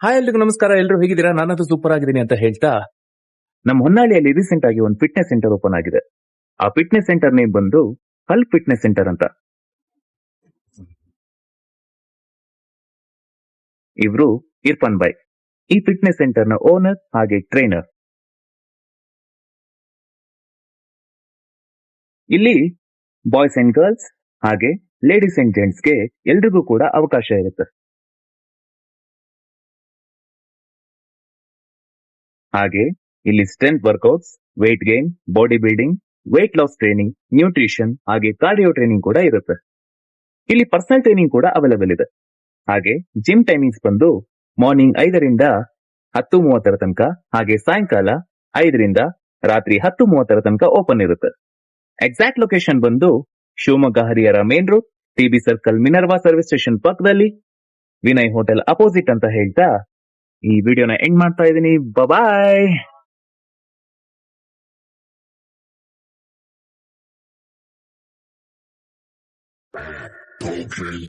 Hi ಎಲ್ರಿಗೂ ನಮಸ್ಕಾರ. ಎಲ್ಲರೂ ಹೇಗಿದ್ದೀರಾ? ನಾನಂತೂ ಸೂಪರ್ ಆಗಿದ್ದೀನಿ ಅಂತ ಹೇಳ್ತಾ, ನಮ್ಮ ಹೊನ್ನಾಳಿಯಲ್ಲಿ ರೀಸೆಂಟ್ ಆಗಿ ಒಂದು ಫಿಟ್ನೆಸ್ ಸೆಂಟರ್ ಓಪನ್ ಆಗಿದೆ. ಆ ಫಿಟ್ನೆಸ್ ಸೆಂಟರ್ ನೇಮ್ ಬಂದು ಹಲ್ಕ್ ಫಿಟ್ನೆಸ್ ಸೆಂಟರ್ ಅಂತ. ಇವರು ಇರ್ಫಾನ್ ಬಾಯ್, ಈ ಫಿಟ್ನೆಸ್ ಸೆಂಟರ್ ನ ಓನರ್ ಹಾಗೆ ಟ್ರೈನರ್. ಇಲ್ಲಿ ಬಾಯ್ಸ್ ಅಂಡ್ ಗರ್ಲ್ಸ್ ಹಾಗೆ ಲೇಡೀಸ್ ಅಂಡ್ ಜೆಂಟ್ಸ್ ಗೆ ಎಲ್ರಿಗೂ ಕೂಡ ಅವಕಾಶ ಇರುತ್ತೆ. ಹಾಗೆ ಇಲ್ಲಿ strength workouts, weight gain, body building, weight loss training, nutrition ಹಾಗೆ ಕಾರ್ಡಿಯೋ ಟ್ರೈನಿಂಗ್ ಕೂಡ ಇರುತ್ತೆ. ಇಲ್ಲಿ ಪರ್ಸನಲ್ ಟ್ರೈನಿಂಗ್ ಕೂಡ ಅವೈಲೇಬಲ್ ಇದೆ. ಹಾಗೆ ಜಿಮ್ ಟೈಮಿಂಗ್ಸ್ ಬಂದು ಮಾರ್ನಿಂಗ್ 5ರಿಂದ 10:30 ತನಕ, ಹಾಗೆ ಸಾಯಂಕಾಲ 5ರಿಂದ ರಾತ್ರಿ 10:30 ತನಕ ಓಪನ್ ಇರುತ್ತೆ. ಎಕ್ಸಾಕ್ಟ್ ಲೊಕೇಶನ್ ಬಂದು Shivamogga Harihara main road, TB circle, Minerva service station ಪಕ್ಕದಲ್ಲಿ, ವಿನಯ್ ಹೋಟೆಲ್ ಅಪೋಸಿಟ್ ಅಂತ ಹೇಳ್ತಾ ಈ ವಿಡಿಯೋನ ಎಂಡ್ ಮಾಡ್ತಾ ಇದ್ದೀನಿ. ಬಾಯ್. Okay.